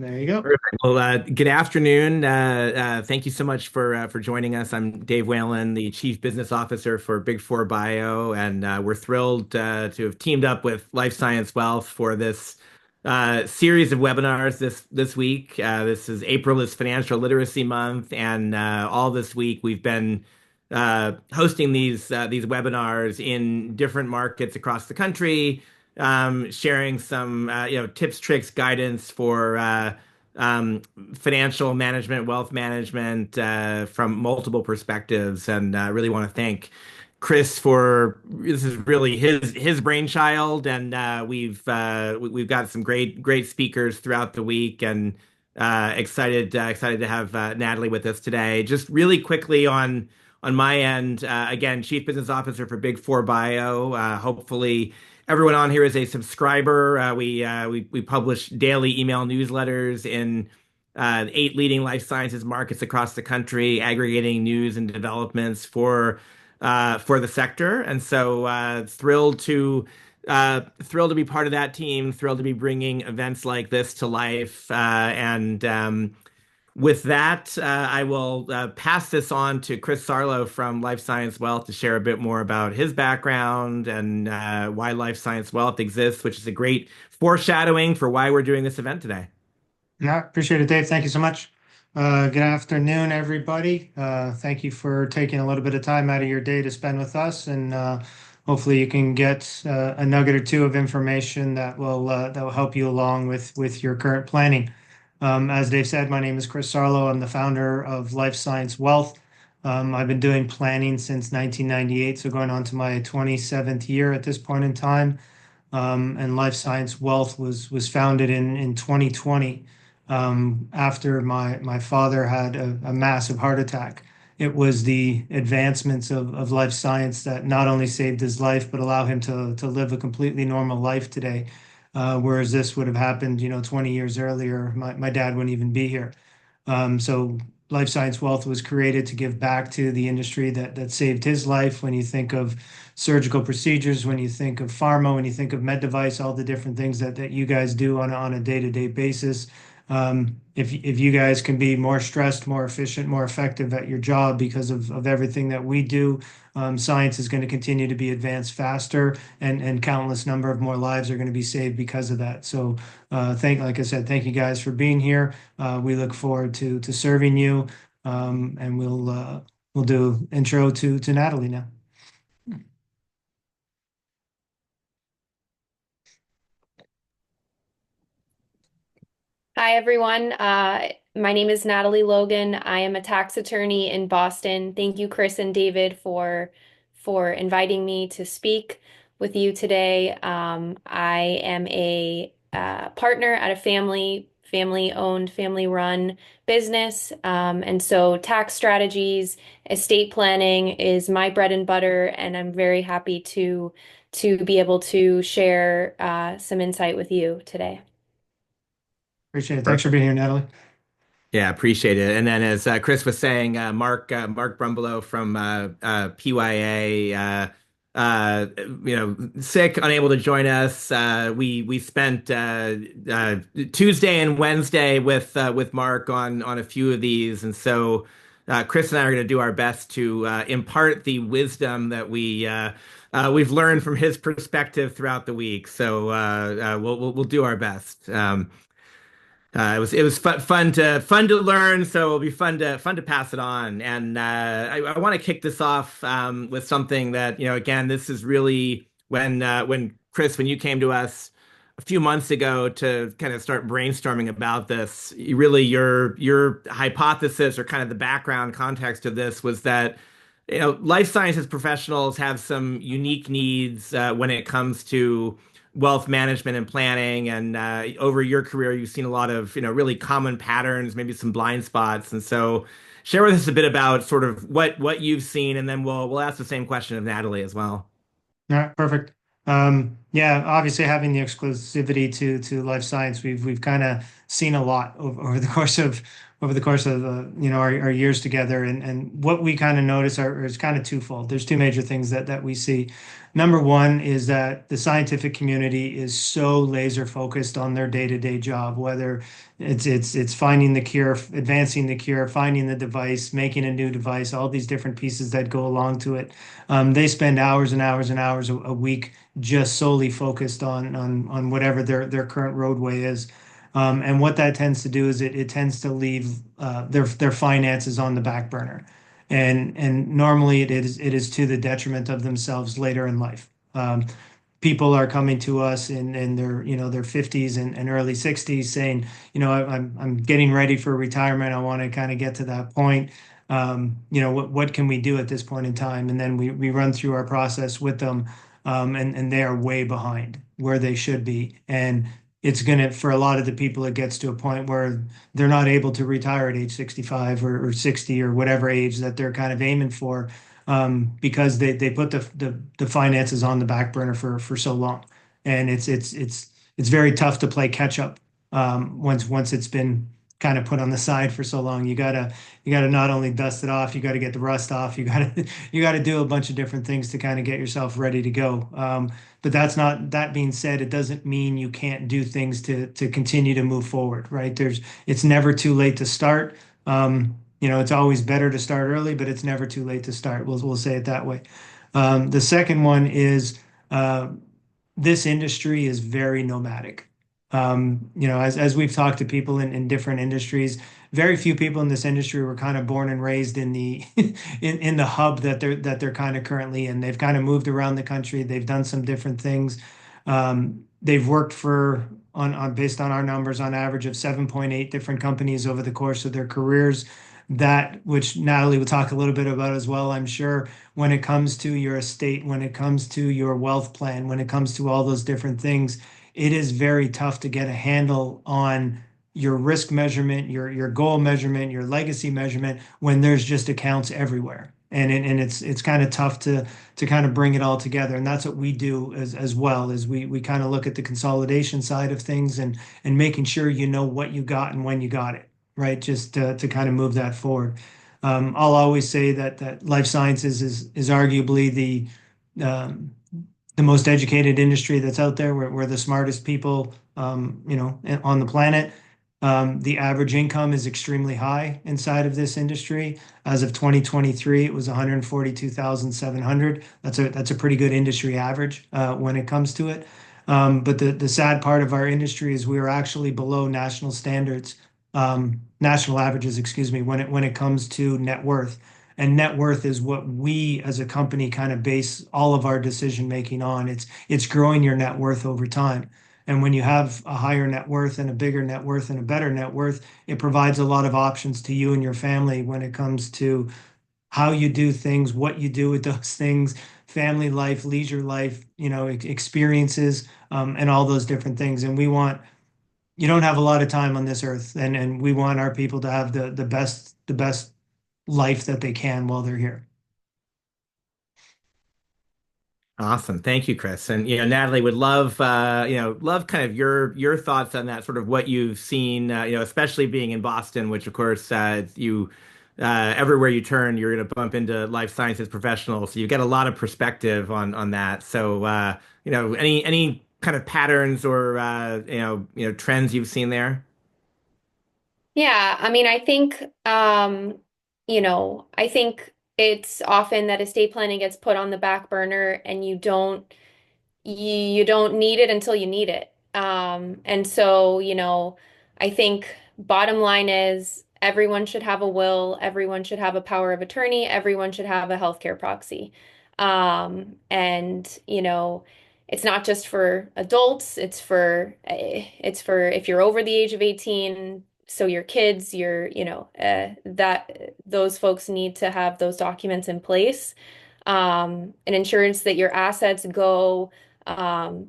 There you go. Perfect. Well, good afternoon. Thank you so much for joining us. I'm Dave Whalen, the Chief Business Officer for Big Four Bio, and we're thrilled to have teamed up with Life Science Wealth for this series of webinars this week. This is April is Financial Literacy Month, and all this week we've been hosting these webinars in different markets across the country, sharing some tips, tricks, guidance for financial management, wealth management from multiple perspectives, and really want to thank Chris for this is really his brainchild, and we've got some great speakers throughout the week, and excited to have Natalie with us today. Just really quickly on my end, again, Chief Business Officer for Big Four Bio. Hopefully, everyone on here is a subscriber. We publish daily email newsletters in eight leading life sciences markets across the country, aggregating news and developments for the sector. And so thrilled to be part of that team. Thrilled to be bringing events like this to life. And with that, I will pass this on to Chris Sarlo from Life Science Wealth to share a bit more about his background and why Life Science Wealth exists, which is a great foreshadowing for why we're doing this event today. Yeah, appreciate it, Dave. Thank you so much. Good afternoon, everybody. Thank you for taking a little bit of time out of your day to spend with us, and hopefully you can get a nugget or two of information that will help you along with your current planning. As Dave said, my name is Chris Sarlo. I'm the founder of Life Science Wealth. I've been doing planning since 1998, so going on to my 27th year at this point in time. And Life Science Wealth was founded in 2020 after my father had a massive heart attack. It was the advancements of life science that not only saved his life, but allow him to live a completely normal life today. Whereas this would have happened, 20 years earlier, my dad wouldn't even be here. So Life Science Wealth was created to give back to the industry that saved his life. When you think of surgical procedures, when you think of pharma, when you think of med device, all the different things that you guys do on a day-to-day basis. If you guys can be more stressed, more efficient, more effective at your job because of everything that we do, science is going to continue to be advanced faster, and countless number of more lives are going to be saved because of that. So, like I said, thank you guys for being here. We look forward to serving you, and we'll do intro to Natalie now. Hi, everyone. My name is Natalie Logan. I am a tax attorney in Boston. Thank you, Chris and David, for inviting me to speak with you today. I am a partner at a family-owned, family-run business, and so tax strategies, estate planning is my bread and butter, and I'm very happy to be able to share some insight with you today. Appreciate it. Thanks for being here, Natalie. Yeah, appreciate it. And then, as Chris was saying, Mark Brumbelow from PYA, sick, unable to join us. We spent Tuesday and Wednesday with Mark on a few of these, and so Chris and I are going to do our best to impart the wisdom that we've learned from his perspective throughout the week. So we'll do our best. It was fun to learn, so it'll be fun to pass it on. And I want to kick this off with something that again, this is really when Chris, when you came to us a few months ago to kind of start brainstorming about this, your hypothesis or kind of the background context of this was that life sciences professionals have some unique needs when it comes to wealth management and planning. And over your career, you've seen a lot of, really common patterns, maybe some blind spots. And so share with us a bit about sort of what you've seen, and then we'll ask the same question of Natalie as well. All right, perfect. Yeah, obviously having the exclusivity to life science, we've kind of seen a lot over the course of over the course of our years together. And what we kind of notice is kind of twofold. There's two major things that we see. Number one is that the scientific community is so laser focused on their day-to-day job, whether it's finding the cure, advancing the cure, finding the device, making a new device, all these different pieces that go along to it. They spend hours and hours and hours a week just solely focused on whatever their current roadway is. And what that tends to do is it tends to leave their finances on the back burner, and normally it is to the detriment of themselves later in life. People are coming to us in their 50s and early 60s saying, I'm getting ready for retirement. I want to kind of get to that point. What can we do at this point in time? And then we run through our process with them, and they are way behind where they should be. And it's gonna, for a lot of the people, it gets to a point where they're not able to retire at age 65 or 60 or whatever age that they're kind of aiming for, because they put the finances on the back burner for so long. And it's very tough to play catch up, once it's been kind of put on the side for so long. You gotta not only dust it off, you gotta get the rust off, you gotta do a bunch of different things to kind of get yourself ready to go. But that being said, it doesn't mean you can't do things to continue to move forward, right? It's never too late to start. It's always better to start early, but it's never too late to start. We'll say it that way. The second one is, this industry is very nomadic. As we've talked to people in different industries, very few people in this industry were kind of born and raised in the in the hub that they're kind of currently in. They've kind of moved around the country. They've done some different things. They've worked for on based on our numbers, on average of 7.8 different companies over the course of their careers. That, which Natalie will talk a little bit about as well, I'm sure, when it comes to your estate, when it comes to your wealth plan, when it comes to all those different things, it is very tough to get a handle on your risk measurement, your goal measurement, your legacy measurement, when there's just accounts everywhere. And it's kind of tough to kind of bring it all together. And that's what we do as well, is we kind of look at the consolidation side of things, and making sure you know what you got and when you got it, right? Just to kind of move that forward. I'll always say that life sciences is arguably the most educated industry that's out there. We're the smartest people, on the planet. The average income is extremely high inside of this industry. As of 2023, it was 142,700. That's a pretty good industry average, when it comes to it. But the sad part of our industry is we are actually below national standards, national averages, excuse me, when it comes to net worth. And net worth is what we as a company kind of base all of our decision making on. It's growing your net worth over time. And when you have a higher net worth and a bigger net worth and a better net worth, it provides a lot of options to you and your family when it comes to how you do things, what you do with those things, family life, leisure life, experiences, and all those different things. And you don't have a lot of time on this earth, and we want our people to have the best life that they can while they're here. Awesome. Thank you, Chris. And Natalie would love love kind of your thoughts on that, sort of what you've seen, especially being in Boston, which of course you everywhere you turn, you're going to bump into life sciences professionals. So you get a lot of perspective on that. So any kind of patterns or trends you've seen there? Yeah, I mean, I think it's often that estate planning gets put on the back burner, and you don't need it until you need it. And so, I think bottom line is everyone should have a will, everyone should have a power of attorney, everyone should have a healthcare proxy. And it's not just for adults, it's for if you're over the age of 18, so your kids, that those folks need to have those documents in place. An insurance that your assets go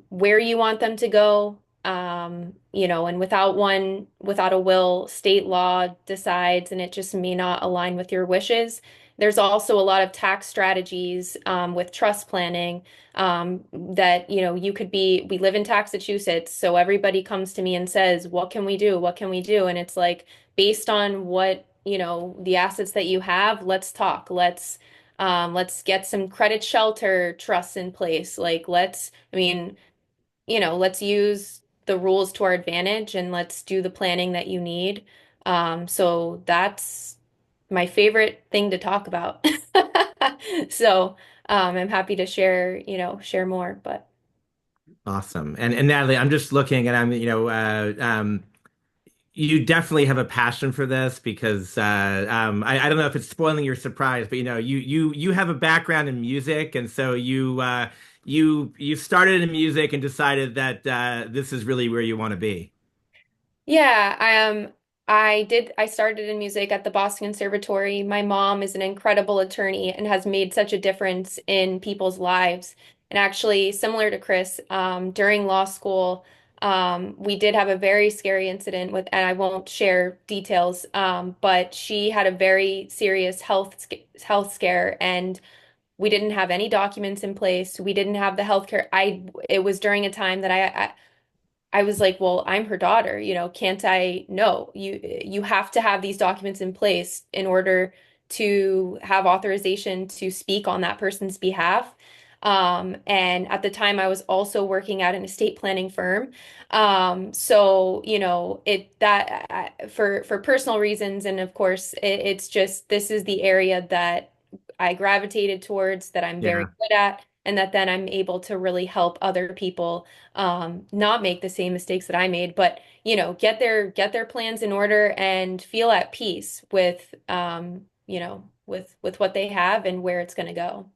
where you want them to go. And without a will, state law decides, and it just may not align with your wishes, there's also a lot of tax strategies with trust planning that, you know, we live in Massachusetts, so everybody comes to me and says, what can we do? What can we do? And it's like, based on what, you know, the assets that you have, let's talk. Let's get some credit shelter trusts in place. Like, I mean, you know, let's use the rules to our advantage and let's do the planning that you need. So that's my favorite thing to talk about. So, I'm happy to share, you know, share more, but Awesome. And Natalie, I'm just looking and you definitely have a passion for this because I don't know if it's spoiling your surprise, but you have a background in music, and so you started in music and decided that this is really where you want to be. yeah, I started in music at the Boston Conservatory. My mom is an incredible attorney and has made such a difference in people's lives. And actually, similar to Chris, during law school, we did have a very scary incident and I won't share details, but she had a very serious health scare, and we didn't have any documents in place. We didn't have the healthcare. It was during a time that I was like, well, I'm her daughter, you know, can't I? No, you have to have these documents in place in order to have authorization to speak on that person's behalf. And at the time, I was also working at an estate planning firm. So, you know, for personal reasons, and of course, it's just this is the area that I gravitated towards, that I'm very Yeah. good at, and that then I'm able to really help other people not make the same mistakes that I made, but you know, get their plans in order and feel at peace with you know, with what they have and where it's going to go.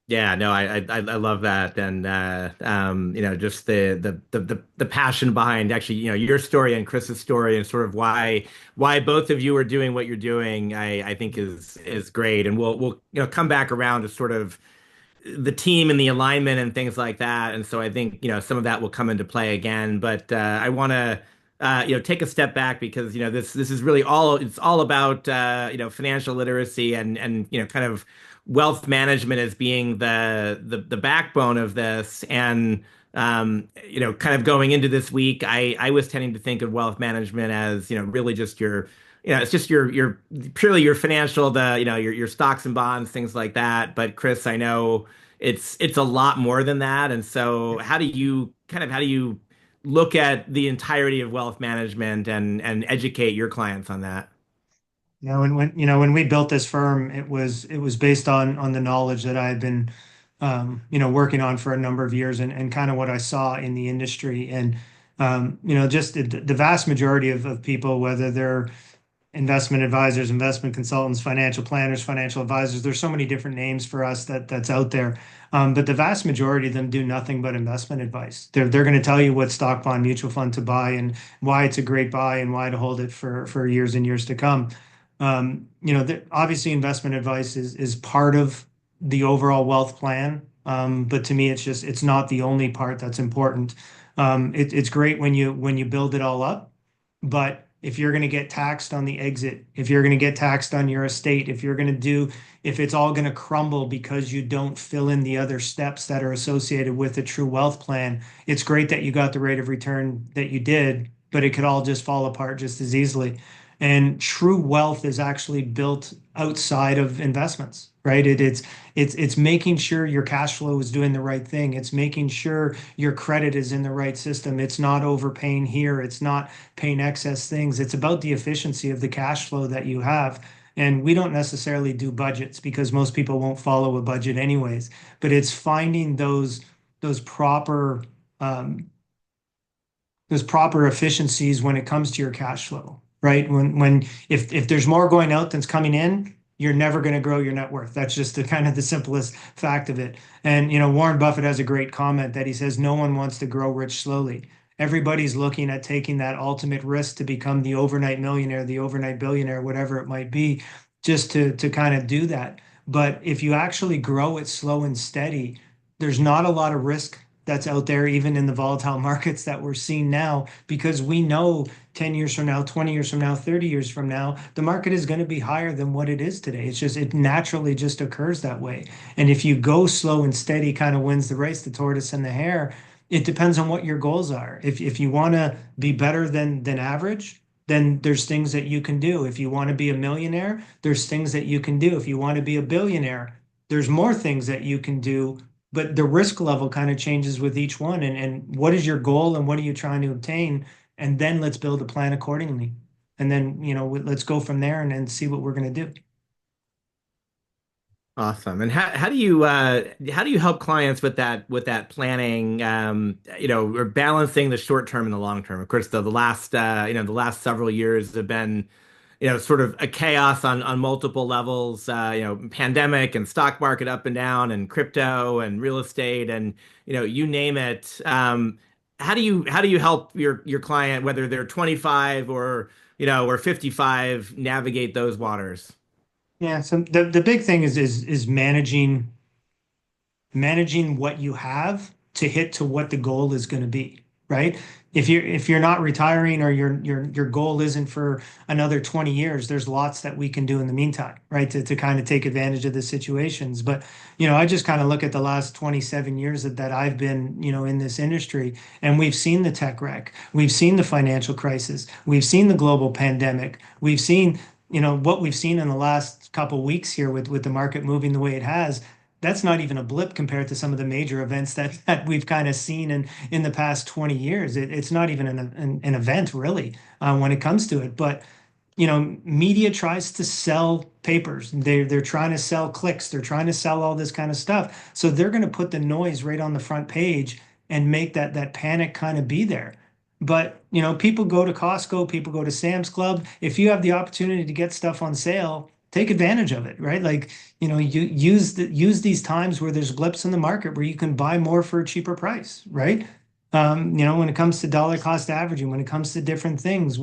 Yeah, no, I love that, and just the passion behind actually, your story and Chris's story, and sort of why both of you are doing what you're doing. I think is great, and we'll come back around to sort of the team and the alignment and things like that. And so I think, some of that will come into play again. But I want to, take a step back because, this is really it's all about, financial literacy and, kind of wealth management as being the backbone of this. And, kind of going into this week, I was tending to think of wealth management as, really just it's just your purely your financial, your stocks and bonds, things like that. But Chris, I know it's a lot more than that. And so how do you look at the entirety of wealth management and educate your clients on that? When we built this firm, it was based on the knowledge that I had been working on for a number of years, and kind of what I saw in the industry. And just the vast majority of people, whether they're investment advisors, investment consultants, financial planners, financial advisors. There's so many different names for us that's out there. But the vast majority of them do nothing but investment advice. They're going to tell you what stock, bond, mutual fund to buy and why it's a great buy and why to hold it for years and years to come. Obviously investment advice is part of the overall wealth plan. But to me, it's not the only part that's important. It's great when you build it all up, but if you're going to get taxed on the exit, if you're going to get taxed on your estate, if it's all going to crumble because you don't fill in the other steps that are associated with a true wealth plan, it's great that you got the rate of return that you did, but it could all just fall apart just as easily. And true wealth is actually built outside of investments, right? It's making sure your cash flow is doing the right thing. It's making sure your credit is in the right system. It's not overpaying here. It's not paying excess things. It's about the efficiency of the cash flow that you have. And we don't necessarily do budgets because most people won't follow a budget anyways. But it's finding those proper um, those proper efficiencies when it comes to your cash flow, right? If there's more going out than's coming in, you're never going to grow your net worth. That's just the kind of the simplest fact of it. And Warren Buffett has a great comment that he says, no one wants to grow rich slowly. Everybody's looking at taking that ultimate risk to become the overnight millionaire, the overnight billionaire, whatever it might be, just to kind of do that. But if you actually grow it slow and steady, there's not a lot of risk that's out there, even in the volatile markets that we're seeing now, because we know 10 years from now, 20 years from now, 30 years from now, the market is going to be higher than what it is today. It's just, it naturally just occurs that way. And if you go slow and steady, kind of wins the race, the tortoise and the hare. It depends on what your goals are. If you want to be better than average, then there's things that you can do. If you want to be a millionaire, there's things that you can do. If you want to be a billionaire, there's more things that you can do, but the risk level kind of changes with each one. And what is your goal and what are you trying to obtain? And then let's build a plan accordingly. And then, let's go from there and see what we're going to do. Awesome. And how do you help clients with that planning, or balancing the short term and the long term? Of course, the last several years have been, sort of a chaos on multiple levels, pandemic and stock market up and down and crypto and real estate and, you name it. How do you help your client, whether they're 25 or 55, navigate those waters? Yeah. So the big thing is managing what you have to hit to what the goal is going to be, right? If you're not retiring or your goal isn't for another 20 years, there's lots that we can do in the meantime, right? To kind of take advantage of the situations. But, I just kind of look at the last 27 years that I've been, in this industry, and we've seen the tech wreck, we've seen the financial crisis, we've seen the global pandemic, we've seen, what we've seen in the last couple weeks here with the market moving the way it has. That's not even a blip compared to some of the major events that we've kind of seen in the past 20 years. It's not even an event really when it comes to it. But media tries to sell papers. They're trying to sell clicks. They're trying to sell all this kind of stuff. So they're going to put the noise right on the front page and make that panic kind of be there. But people go to Costco, people go to Sam's Club. If you have the opportunity to get stuff on sale, take advantage of it, right? Like, you use these times where there's blips in the market where you can buy more for a cheaper price, right? When it comes to dollar cost averaging, when it comes to different things,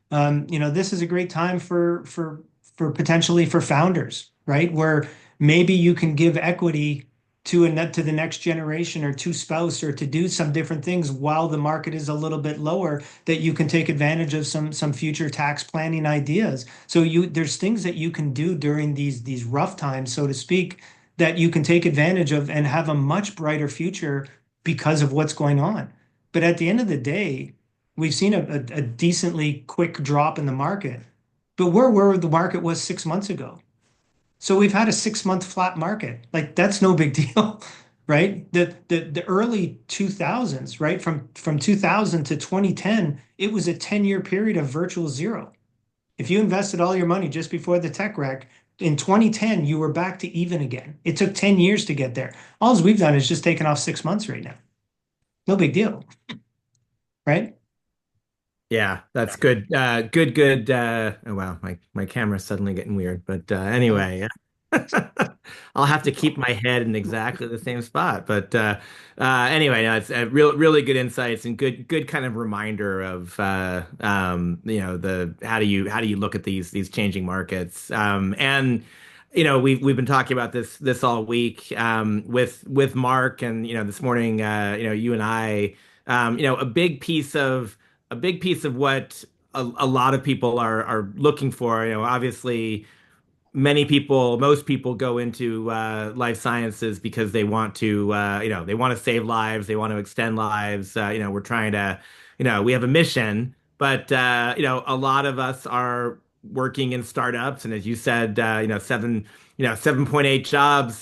this is a great time for potentially for founders, right? Where maybe you can give equity to the next generation or to spouse or to do some different things while the market is a little bit lower, that you can take advantage of some future tax planning ideas. So there's things that you can do during these rough times, so to speak, that you can take advantage of and have a much brighter future because of what's going on. But at the end of the day, we've seen a decently quick drop in the market, but we're where the market was 6 months ago. So we've had a 6-month flat market. Like, that's no big deal, right? The early 2000s, right? From 2000 to 2010, it was a 10-year period of virtual zero. If you invested all your money just before the tech wreck, in 2010, you were back to even again. It took 10 years to get there. All we've done is just taken off 6 months right now. No big deal, right? Yeah, that's good. Good. Oh wow, my camera's suddenly getting weird. But anyway, I'll have to keep my head in exactly the same spot. But anyway, no, it's really good insights and good kind of reminder of the how do you look at these changing markets. And we've been talking about this all week with Mark, and this morning you and I, a big piece of what a lot of people are looking for. Obviously, most people go into life sciences because they want to, they want to save lives, they want to extend lives. We're trying to, we have a mission, but a lot of us are working in startups, and as you said, 7.8 jobs,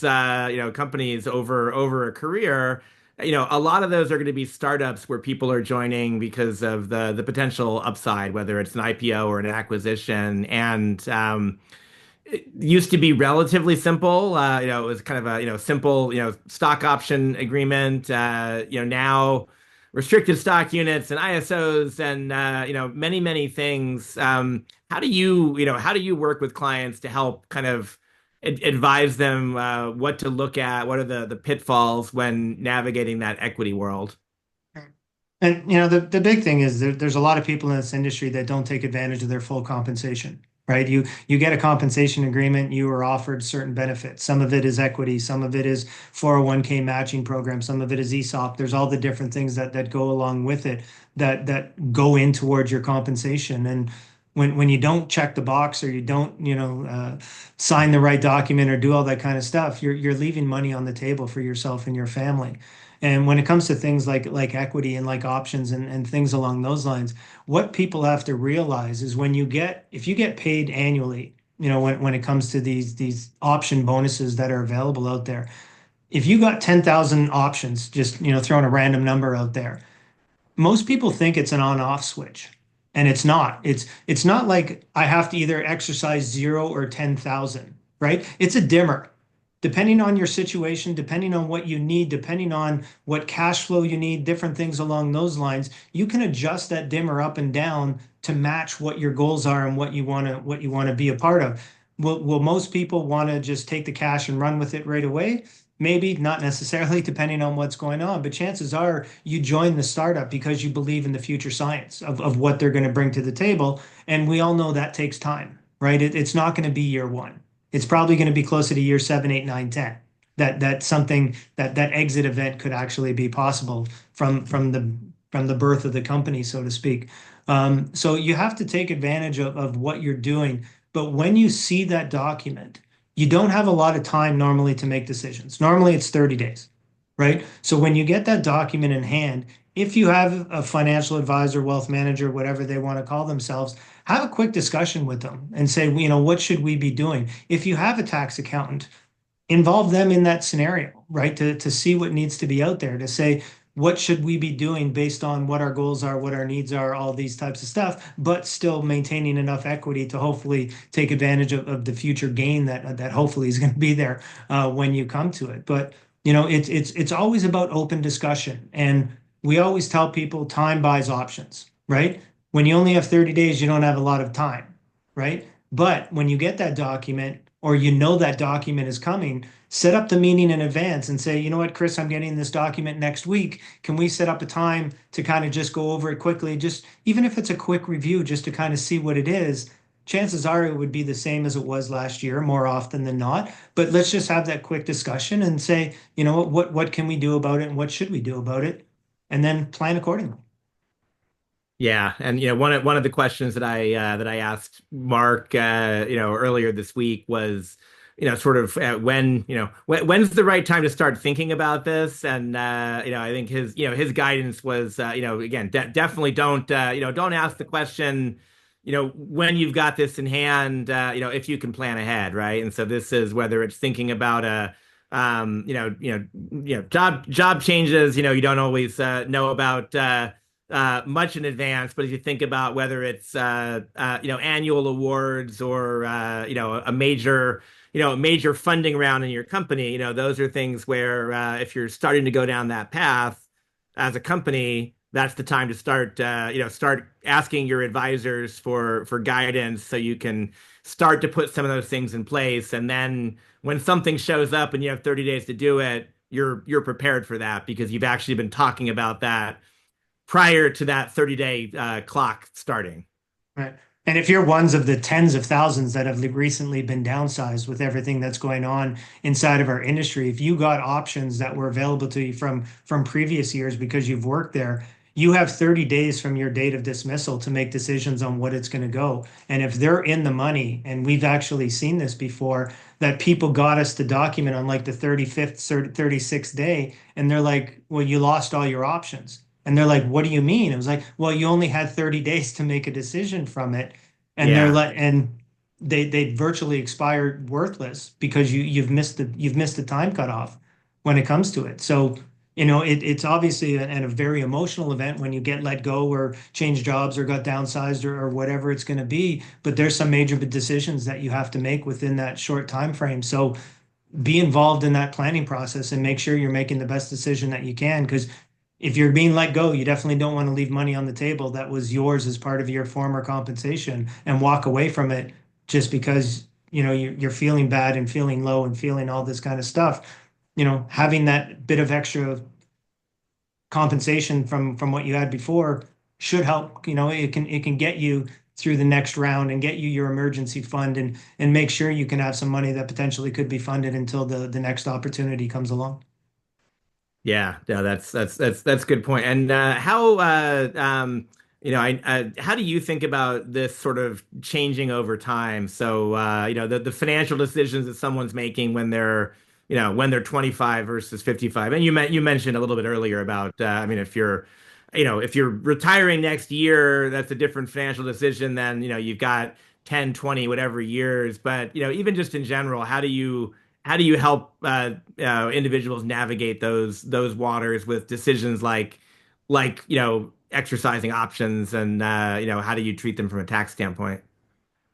companies over a career. A lot of those are going to be startups where people are joining because of the potential upside, whether it's an IPO or an acquisition. And it used to be relatively simple. It was kind of a simple stock option agreement. Now restricted stock units and ISOs and many things. How do you work with clients to help kind of advise them what to look at? What are the pitfalls when navigating that equity world? And the big thing is there's a lot of people in this industry that don't take advantage of their full compensation, right? You get a compensation agreement, you are offered certain benefits. Some of it is equity, some of it is 401k matching program, some of it is ESOP. There's all the different things that go along with it that go in towards your compensation. And when you don't check the box, or you don't, sign the right document or do all that kind of stuff, you're leaving money on the table for yourself and your family. And when it comes to things like equity and like options and things along those lines, what people have to realize is if you get paid annually, when it comes to these option bonuses that are available out there, if you got 10,000 options, just, throwing a random number out there, most people think it's an on-off switch, and it's not. It's not like I have to either exercise 0 or 10,000, right? It's a dimmer. Depending on your situation, depending on what you need, depending on what cash flow you need, different things along those lines, you can adjust that dimmer up and down to match what your goals are and what you want to be a part of. Will most people want to just take the cash and run with it right away? Maybe not necessarily, depending on what's going on, but chances are you join the startup because you believe in the future science of what they're going to bring to the table. And we all know that takes time, right? It's not going to be year one. It's probably going to be closer to year 7, 8, 9, 10. That something that exit event could actually be possible from the birth of the company, so to speak. So you have to take advantage of what you're doing. But when you see that document, you don't have a lot of time normally to make decisions. Normally it's 30 days, right? So when you get that document in hand, if you have a financial advisor, wealth manager, whatever they want to call themselves, have a quick discussion with them and say, what should we be doing? If you have a tax accountant, involve them in that scenario, right? To see what needs to be out there, to say, what should we be doing based on what our goals are, what our needs are, all these types of stuff, but still maintaining enough equity to hopefully take advantage of the future gain that hopefully is going to be there when you come to it. But it's always about open discussion, and we always tell people time buys options, right? When you only have 30 days, you don't have a lot of time, right? But when you get that document, or that document is coming, set up the meeting in advance and say, you know what, Chris, I'm getting this document next week. Can we set up a time to kind of just go over it quickly? Just even if it's a quick review, just to kind of see what it is. Chances are it would be the same as it was last year, more often than not. But let's just have that quick discussion and say, what can we do about it, and what should we do about it, and then plan accordingly. Yeah, and one of the questions that I asked Mark earlier this week was sort of when's the right time to start thinking about this. And I think his guidance was again, definitely don't ask the question when you've got this in hand, if you can plan ahead, right? And so this is whether it's thinking about a job changes, you don't always know about much in advance, but if you think about whether it's annual awards, or a major funding round in your company, those are things where if you're starting to go down that path as a company, that's the time to start asking your advisors for guidance, so you can start to put some of those things in place. And then when something shows up and you have 30 days to do it, you're prepared for that, because you've actually been talking about that prior to that 30-day clock starting. Right. And if you're ones of the tens of thousands that have recently been downsized with everything that's going on inside of our industry, if you got options that were available to you from previous years because you've worked there, you have 30 days from your date of dismissal to make decisions on what it's going to go. And if they're in the money, and we've actually seen this before, that people got us the document on like the 35th, 36th day, and they're like, well, you lost all your options. And they're like, what do you mean? It was like, well, you only had 30 days to make a decision from it. And they virtually expired worthless because you've missed the time cutoff when it comes to it. So, it's obviously a very emotional event when you get let go or change jobs or got downsized or whatever it's going to be. But there's some major decisions that you have to make within that short time frame. So be involved in that planning process and make sure you're making the best decision that you can, because if you're being let go, you definitely don't want to leave money on the table that was yours as part of your former compensation and walk away from it just because, you're feeling bad and feeling low and feeling all this kind of stuff. Having that bit of extra compensation from what you had before should help. It can get you through the next round and get you your emergency fund and make sure you can have some money that potentially could be funded until the next opportunity comes along. Yeah, yeah, that's a good point. And how how do you think about this sort of changing over time? So the financial decisions that someone's making when they're when they're 25 versus 55. And you mentioned a little bit earlier about I mean if you're if you're retiring next year, that's a different financial decision than you've got 10, 20, whatever years. But even just in general, how do you help individuals navigate those waters with decisions like exercising options and how do you treat them from a tax standpoint?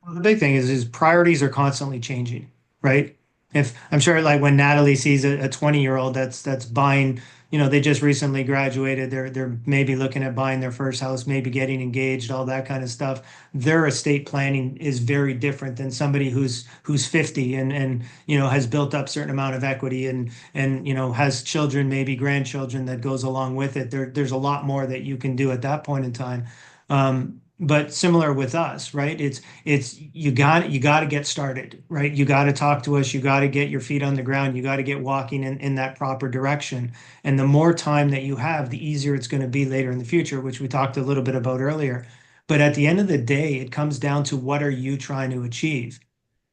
Well, the big thing is priorities are constantly changing, right? If I'm sure like when Natalie sees a 20-year-old that's buying, they just recently graduated, they're maybe looking at buying their first house, maybe getting engaged, all that kind of stuff. Their estate planning is very different than somebody who's 50 and has built up certain amount of equity and has children, maybe grandchildren that goes along with it. There's a lot more that you can do at that point in time. But similar with us, right? It's you got to get started, right? You got to talk to us, you got to get your feet on the ground, you got to get walking in that proper direction. And the more time that you have, the easier it's going to be later in the future, which we talked a little bit about earlier. But at the end of the day, it comes down to what are you trying to achieve?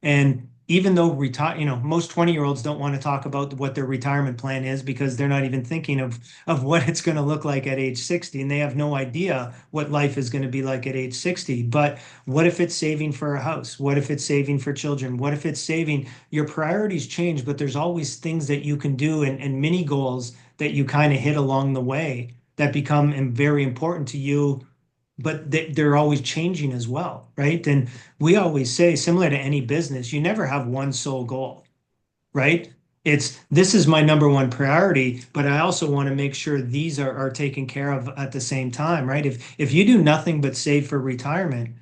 And even though most 20-year-olds don't want to talk about what their retirement plan is because they're not even thinking of what it's going to look like at age 60, and they have no idea what life is going to be like at age 60. But what if it's saving for a house? What if it's saving for children? What if it's saving? Your priorities change, but there's always things that you can do and mini goals that you kind of hit along the way that become very important to you, but they're always changing as well, right? And we always say, similar to any business, you never have one sole goal, right? It's this is my number one priority, but I also want to make sure these are taken care of at the same time, right? If you do nothing but save for retirement,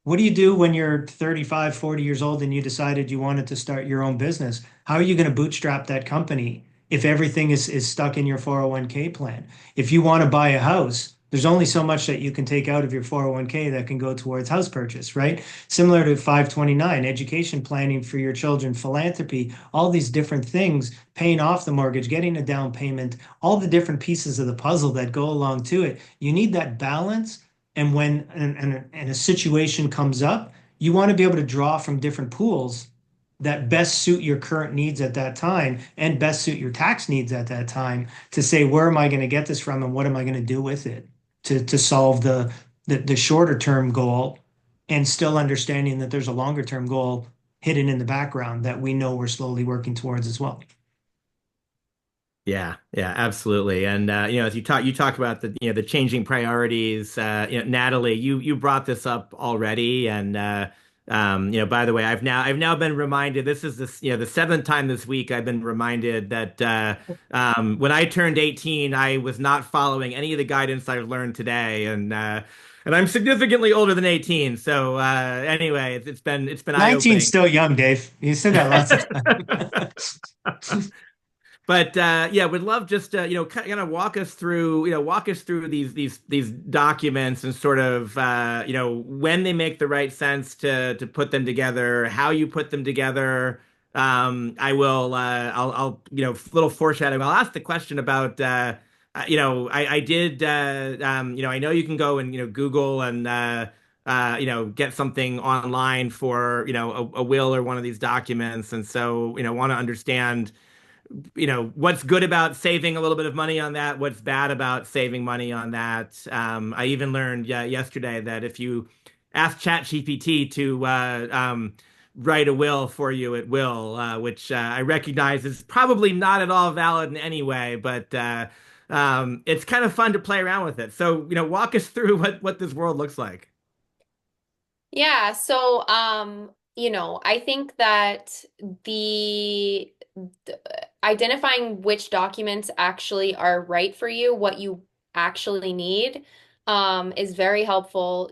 what do you do when you're 35, 40 years old and you decided you wanted to start your own business? How are you going to bootstrap that company if everything is stuck in your 401k plan? If you want to buy a house, there's only so much that you can take out of your 401k that can go towards house purchase, right? Similar to 529, education planning for your children, philanthropy, all these different things, paying off the mortgage, getting a down payment, all the different pieces of the puzzle that go along to it. You need that balance, and when a situation comes up, you want to be able to draw from different pools that best suit your current needs at that time and best suit your tax needs at that time to say, where am I going to get this from and what am I going to do with it to solve the shorter term goal, and still understanding that there's a longer term goal hidden in the background that we know we're slowly working towards as well. Yeah, yeah, absolutely. And as you talk about the changing priorities. Natalie, you brought this up already, and by the way, I've now been reminded. This is the seventh time this week I've been reminded that when I turned 18, I was not following any of the guidance I've learned today, and I'm significantly older than 18. So anyway, it's been 19 eye-opening. still young, Dave. You still got lots of time. But yeah, would love just to kind of walk us through these documents and sort of when they make the right sense to put them together, how you put them together. I'll little foreshadowing. I'll ask the question about I did I know you can go and Google and get something online for a will or one of these documents, and so want to understand what's good about saving a little bit of money on that, what's bad about saving money on that. I even learned yesterday that if you ask ChatGPT to write a will for you, it will, which I recognize is probably not at all valid in any way, but it's kind of fun to play around with it. So walk us through what this world looks like. Yeah, so I think that the identifying which documents actually are right for you, what you actually need, is very helpful,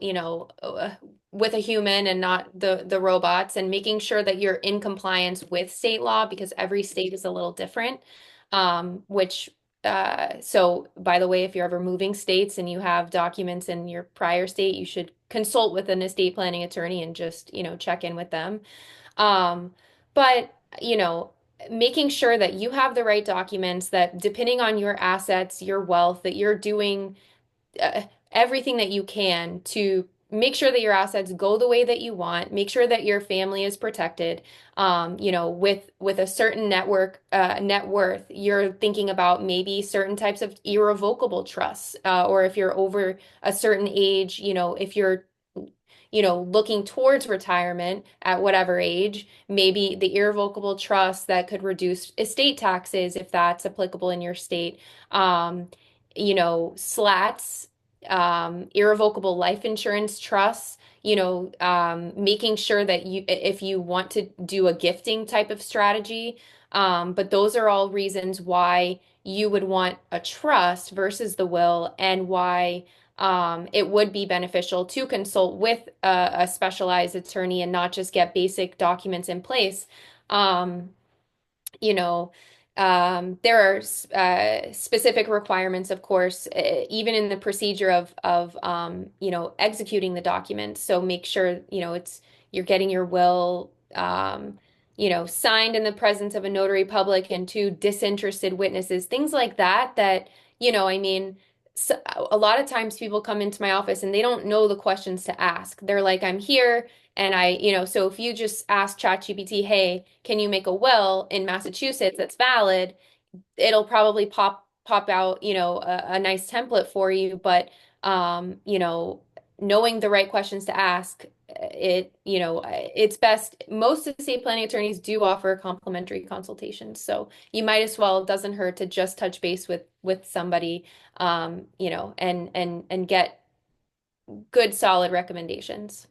with a human and not the robots, and making sure that you're in compliance with state law because every state is a little different, which so by the way, if you're ever moving states and you have documents in your prior state, you should consult with an estate planning attorney and just, check in with them. Um, but, you know, making sure that you have the right documents, that depending on your assets, your wealth, that you're doing uh, everything that you can to make sure that your assets go the way that you want, make sure that your family is protected. With a certain net worth, you're thinking about maybe certain types of irrevocable trusts, or if you're over a certain age, if you're looking towards retirement at whatever age, maybe the irrevocable trust that could reduce estate taxes if that's applicable in your state. Um, SLATs, irrevocable life insurance trusts, making sure that if you want to do a gifting type of strategy, but those are all reasons why you would want a trust versus the will, and why it would be beneficial to consult with a specialized attorney and not just get basic documents in place. Um, you know, there are specific requirements, of course, even in the procedure of executing the documents. So make sure, you're getting your will, signed in the presence of a notary public and two disinterested witnesses, things like that, I mean, so, a lot of times people come into my office and they don't know the questions to ask. They're like, I'm here. And so if you just ask ChatGPT, hey, can you make a will in Massachusetts that's valid, it'll probably pop out, a nice template for you. But knowing the right questions to ask, it's best. Most estate planning attorneys do offer complimentary consultations, so you might as well. It doesn't hurt to just touch base with somebody, and get good, solid recommendations.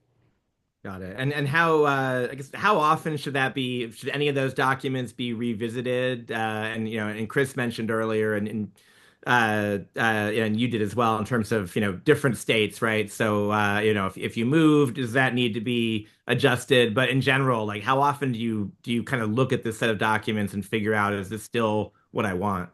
Got it. And how I guess how often should that be? Should any of those documents be revisited? And Chris mentioned earlier, and you did as well in terms of different states, right? So if you move, does that need to be adjusted? But in general, like how often do you kind of look at this set of documents and figure out, is this still what I want?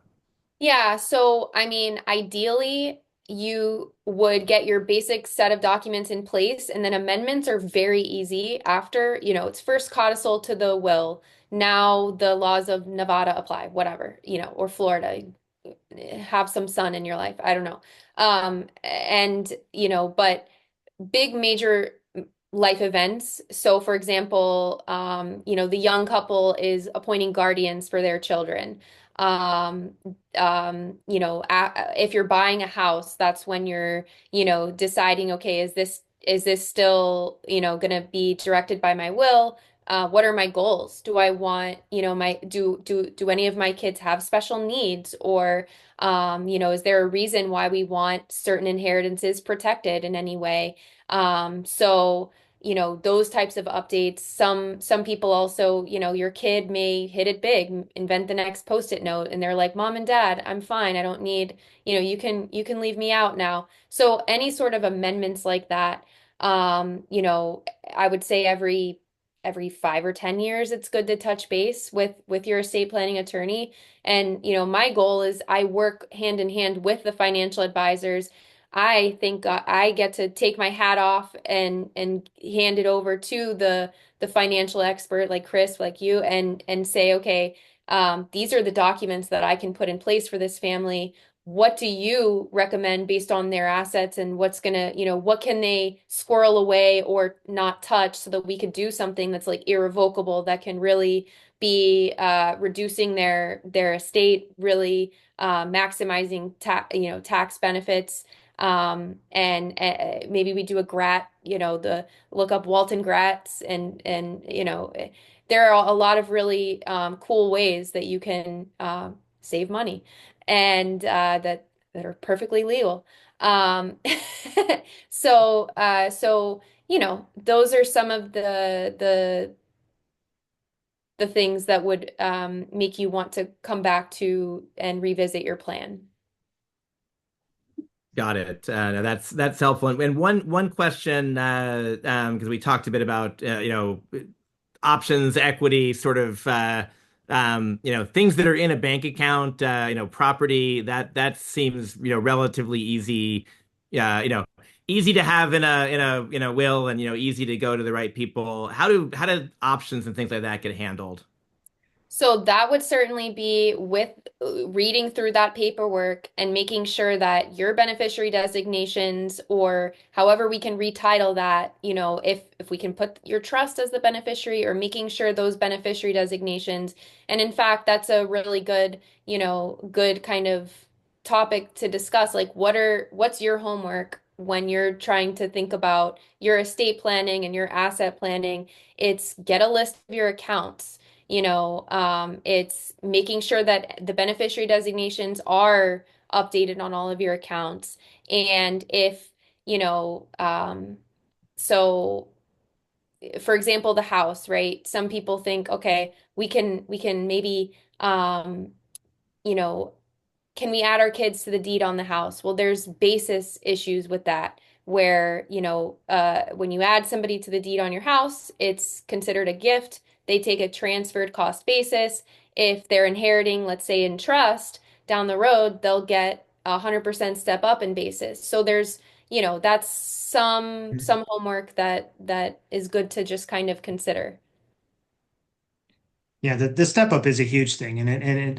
Yeah, so I mean, ideally, you would get your basic set of documents in place, and then amendments are very easy after, it's first codicil to the will. Now the laws of Nevada apply, whatever, or Florida. Have some sun in your life. I don't know. But big major life events. So, for example, the young couple is appointing guardians for their children. Um, if you're buying a house, that's when you're, deciding, okay, is this still, going to be directed by my will? What are my goals? Do I want, do any of my kids have special needs? Or, is there a reason why we want certain inheritances protected in any way? So, those types of updates. Some people also, your kid may hit it big, invent the next post-it note, and they're like, Mom and Dad, I'm fine. I don't need, you can leave me out now. So any sort of amendments like that, I would say every 5 or 10 years, it's good to touch base with your estate planning attorney. And my goal is I work hand in hand with the financial advisors. I think I get to take my hat off and hand it over to the financial expert like Chris, like you, and say, okay, these are the documents that I can put in place for this family. What do you recommend based on their assets, and what can they squirrel away or not touch so that we could do something that's like irrevocable, that can really be reducing their estate, really maximizing tax benefits. And maybe we do a Grat, the look up Walton Grats, and there are a lot of really cool ways that you can save money, and that are perfectly legal. Um, so those are some of the things that would make you want to come back to and revisit your plan. Got it. No, that's helpful. And one question, because we talked a bit about options, equity, sort of things that are in a bank account, property, that seems, relatively easy, easy to have in a will, and easy to go to the right people. How do options and things like that get handled? So that would certainly be with reading through that paperwork and making sure that your beneficiary designations, or however we can retitle that, if we can put your trust as the beneficiary, or making sure those beneficiary designations. And in fact, that's a really good, good kind of topic to discuss. Like, what's your homework when you're trying to think about your estate planning and your asset planning? It's get a list of your accounts. It's making sure that the beneficiary designations are updated on all of your accounts. And if, so for example, the house, right? Some people think, okay, we can maybe, you know, can we add our kids to the deed on the house? Well, there's basis issues with that, where, when you add somebody to the deed on your house, it's considered a gift. They take a transferred cost basis. If they're inheriting, let's say in trust, down the road, they'll get 100% step up in basis. So there's, that's some homework that is good to just kind of consider. Yeah, the step up is a huge thing,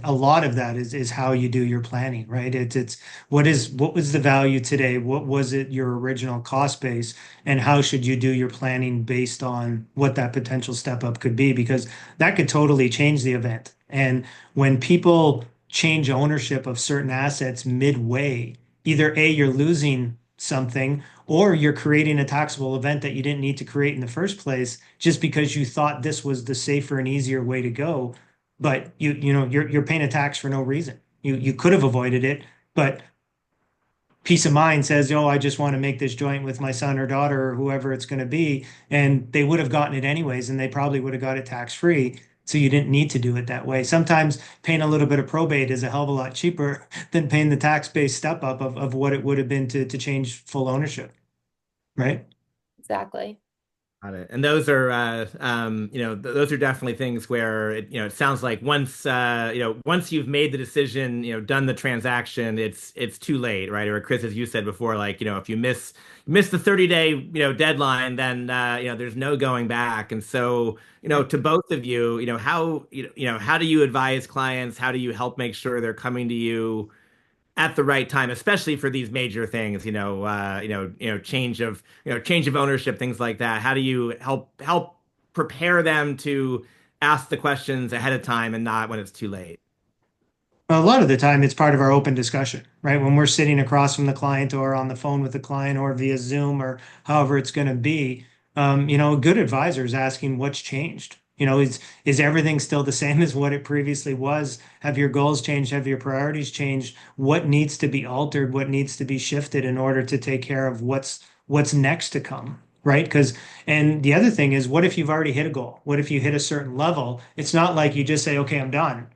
a lot of that is how you do your planning, right? It's what was the value today? What was it your original cost base, and how should you do your planning based on what that potential step up could be? Because that could totally change the event. And when people change ownership of certain assets midway, either A, you're losing something, or you're creating a taxable event that you didn't need to create in the first place just because you thought this was the safer and easier way to go. But you're paying a tax for no reason. You could have avoided it, but peace of mind says, oh, I just want to make this joint with my son or daughter or whoever it's going to be. And they would have gotten it anyways, and they probably would have got it tax free. So you didn't need to do it that way. Sometimes paying a little bit of probate is a hell of a lot cheaper than paying the tax-based step up of what it would have been to change full ownership, right? Exactly. Got it. And those are, those are definitely things where it sounds like once you've made the decision, done the transaction, it's too late, right? Or Chris, as you said before, like, if you miss the 30-day, deadline, then, there's no going back. And so, to both of you, how do you advise clients? How do you help make sure they're coming to you at the right time, especially for these major things, change of ownership, things like that? How do you help prepare them to ask the questions ahead of time and not when it's too late? A lot of the time, it's part of our open discussion, right? When we're sitting across from the client or on the phone with the client or via Zoom or however it's going to be, a good advisor is asking what's changed. Is everything still the same as what it previously was? Have your goals changed? Have your priorities changed? What needs to be altered? What needs to be shifted in order to take care of what's next to come? Right? And the other thing is, what if you've already hit a goal? What if you hit a certain level? It's not like you just say, okay, I'm done.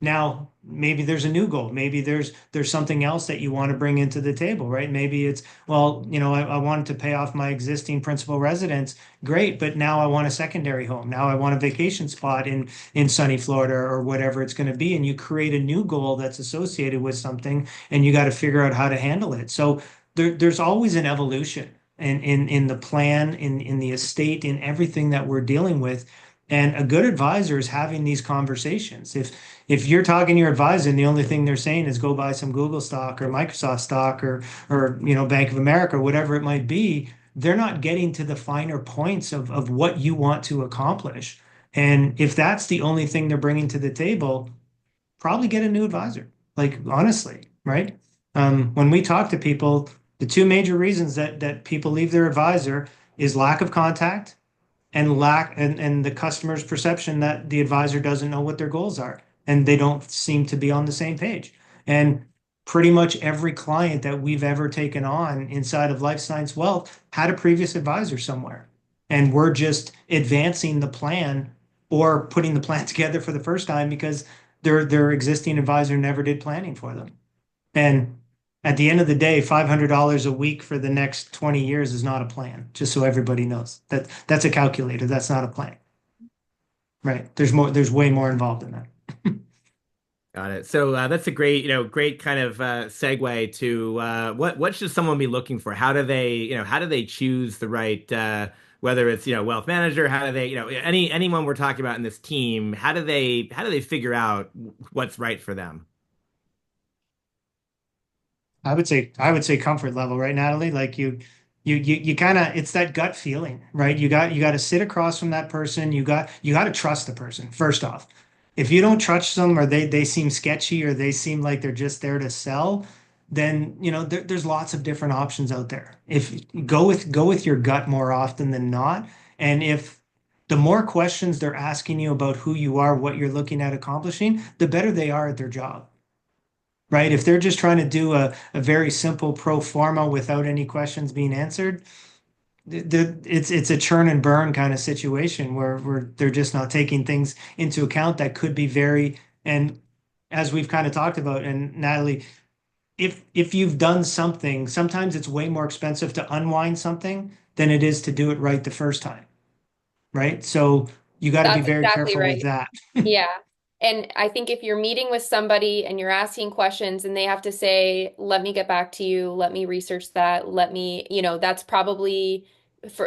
Now maybe there's a new goal. Maybe there's something else that you want to bring into the table, right? Maybe it's, well, I wanted to pay off my existing principal residence. Great, but now I want a secondary home. Now I want a vacation spot in sunny Florida or whatever it's going to be. And you create a new goal that's associated with something, and you got to figure out how to handle it. So there's always an evolution in the plan, in the estate, in everything that we're dealing with. And a good advisor is having these conversations. If you're talking to your advisor and the only thing they're saying is go buy some Google stock or Microsoft stock or Bank of America, whatever it might be, they're not getting to the finer points of what you want to accomplish. And if that's the only thing they're bringing to the table, probably get a new advisor. Like, honestly, right? When we talk to people, the two major reasons that people leave their advisor is lack of contact and the customer's perception that the advisor doesn't know what their goals are and they don't seem to be on the same page. And pretty much every client that we've ever taken on inside of Life Science Wealth had a previous advisor somewhere. And we're just advancing the plan or putting the plan together for the first time because their existing advisor never did planning for them. And at the end of the day, $500 a week for the next 20 years is not a plan, just so everybody knows. That's a calculator. That's not a plan. right? There's way more involved in that. Got it. So that's a great, great kind of segue to what should someone be looking for? How do they, how do they choose the right whether it's, wealth manager, how do they, anyone we're talking about in this team, how do they figure out what's right for them? I would say comfort level, right, Natalie? Like you kind of, it's that gut feeling, right? You got to sit across from that person. You got to trust the person first off. If you don't trust them, or they seem sketchy, or they seem like they're just there to sell, then there's lots of different options out there. If go with your gut more often than not, and if the more questions they're asking you about who you are, what you're looking at accomplishing, the better they are at their job, right? If they're just trying to do a very simple pro forma without any questions being answered, it's a churn and burn kind of situation where they're just not taking things into account that could be very, and as we've kind of talked about, and Natalie, if you've done something, sometimes it's way more expensive to unwind something than it is to do it right the first time, right? So you got to be That's very exactly careful with right. that. Yeah. And I think if you're meeting with somebody and you're asking questions and they have to say, let me get back to you, let me research that, let me, that's probably for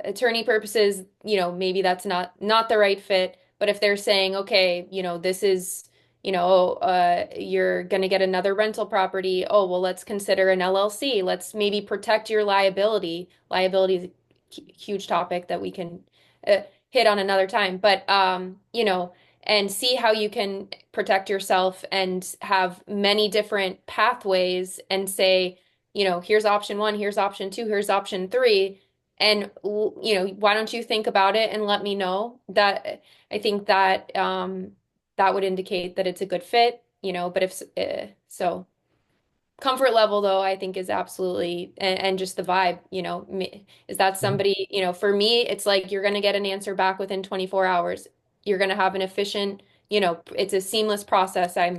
attorney purposes, maybe that's not the right fit. But if they're saying, okay, this is, you're going to get another rental property. Oh, well, let's consider an LLC. Let's maybe protect your liability. Liability is a huge topic that we can hit on another time. But and see how you can protect yourself and have many different pathways and say, here's option one, here's option two, here's option three. And, why don't you think about it and let me know that I think that that would indicate that it's a good fit, but if so comfort level though, I think is absolutely and just the vibe, is that somebody, for me, it's like you're going to get an answer back within 24 hours. You're going to have an efficient, it's a seamless process. Uh,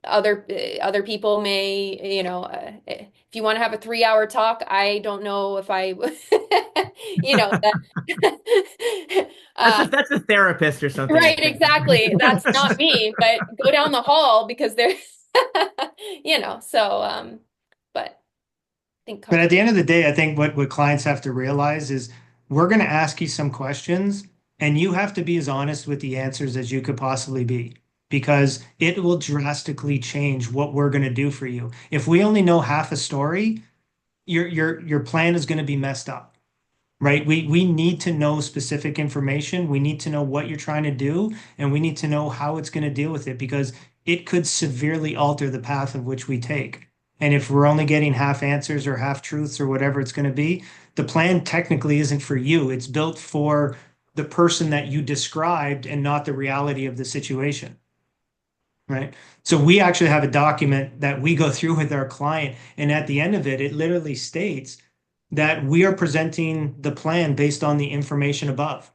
other people may, if you want to have a 3 hour talk, I don't know if I, that, That's a that's a therapist or something, I right, think. exactly. That's not me, but go down the hall because there's, so, but I think But at comfort. the end of the day, I think what clients have to realize is we're going to ask you some questions, and you have to be as honest with the answers as you could possibly be, because it will drastically change what we're going to do for you. If we only know half a story, your plan is going to be messed up, right? We need to know specific information. We need to know what you're trying to do, and we need to know how it's going to deal with it, because it could severely alter the path of which we take. And if we're only getting half answers or half truths or whatever it's going to be, the plan technically isn't for you. It's built for the person that you described and not the reality of the situation, right? So we actually have a document that we go through with our client, and at the end of it, it literally states that we are presenting the plan based on the information above.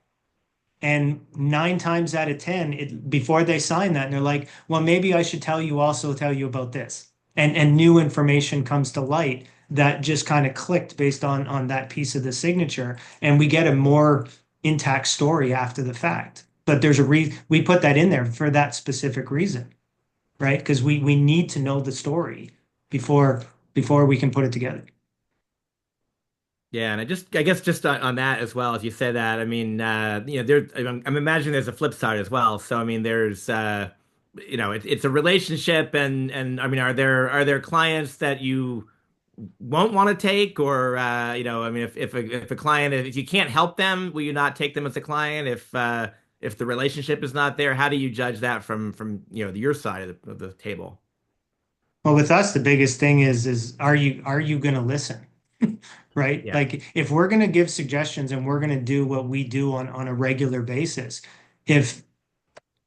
And 9 times out of 10, before they sign that, and they're like, well, maybe I should tell you about this. And new information comes to light that just kind of clicked based on that piece of the signature. And we get a more intact story after the fact. But we put that in there for that specific reason, right? Because we need to know the story before we can put it together. Yeah, and I guess just on that as well, as you said that, I mean, I'm imagining there's a flip side as well. So I mean, there's, it's a relationship, and I mean, are there clients that you won't want to take, or I mean, if a client, if you can't help them, will you not take them as a client? If the relationship is not there, how do you judge that from your side of the table? Well, with us, the biggest thing is are you going to listen? Right? Yeah. Like if we're going to give suggestions and we're going to do what we do on a regular basis, if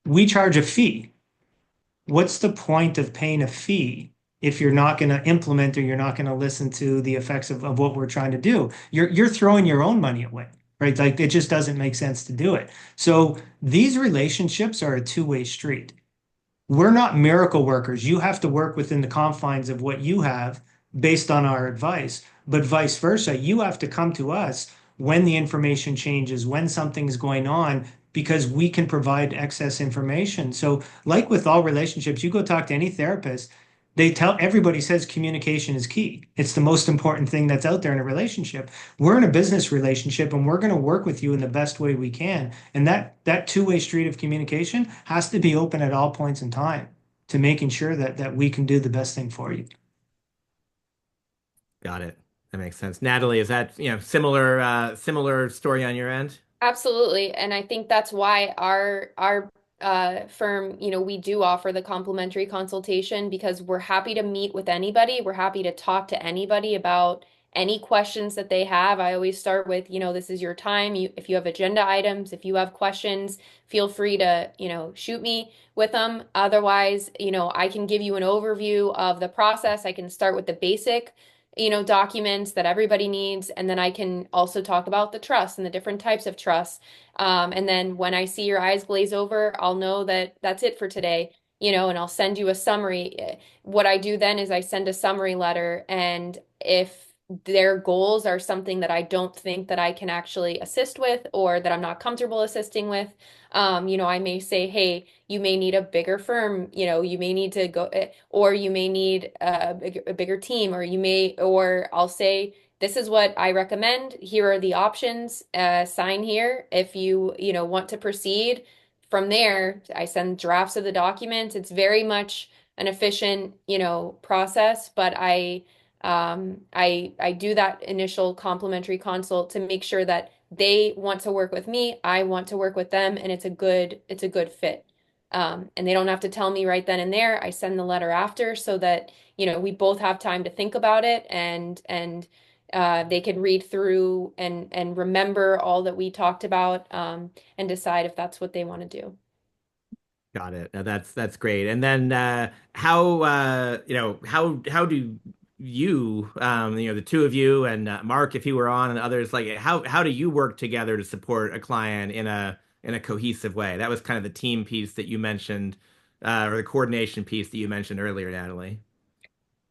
we charge a fee, what's the point of paying a fee if you're not going to implement, or you're not going to listen to the effects of what we're trying to do? You're throwing your own money away, right? Like it just doesn't make sense to do it. So these relationships are a two-way street. We're not miracle workers. You have to work within the confines of what you have based on our advice, but vice versa. You have to come to us when the information changes, when something's going on, because we can provide excess information. So, like with all relationships, you go talk to any therapist, everybody says communication is key. It's the most important thing that's out there in a relationship. We're in a business relationship and we're going to work with you in the best way we can. And that two-way street of communication has to be open at all points in time to making sure that we can do the best thing for you. Got it. That makes sense. Natalie, is that, similar story on your end? Absolutely. And I think that's why our firm, we do offer the complimentary consultation because we're happy to meet with anybody. We're happy to talk to anybody about any questions that they have. I always start with, this is your time. If you have agenda items, if you have questions, feel free to, shoot me with them. Otherwise, I can give you an overview of the process. I can start with the basic documents that everybody needs. And then I can also talk about the trust and the different types of trusts. And then when I see your eyes glaze over, I'll know that that's it for today, and I'll send you a summary. What I do then is I send a summary letter. And if their goals are something that I don't think that I can actually assist with or that I'm not comfortable assisting with, I may say, hey, you may need a bigger firm, you may need to go, or you may need a bigger team, or I'll say, this is what I recommend. Here are the options. Sign here if you want to proceed. From there, I send drafts of the documents. It's very much an efficient, process, but I do that initial complimentary consult to make sure that they want to work with me, I want to work with them, and it's a good fit. And they don't have to tell me right then and there. I send the letter after so that, we both have time to think about it and they can read through and remember all that we talked about and decide if that's what they want to do. Got it. Now that's great. And then how do you the two of you and Mark, if he were on, and others, like how do you work together to support a client in a cohesive way? That was kind of the team piece that you mentioned, or the coordination piece that you mentioned earlier, Natalie.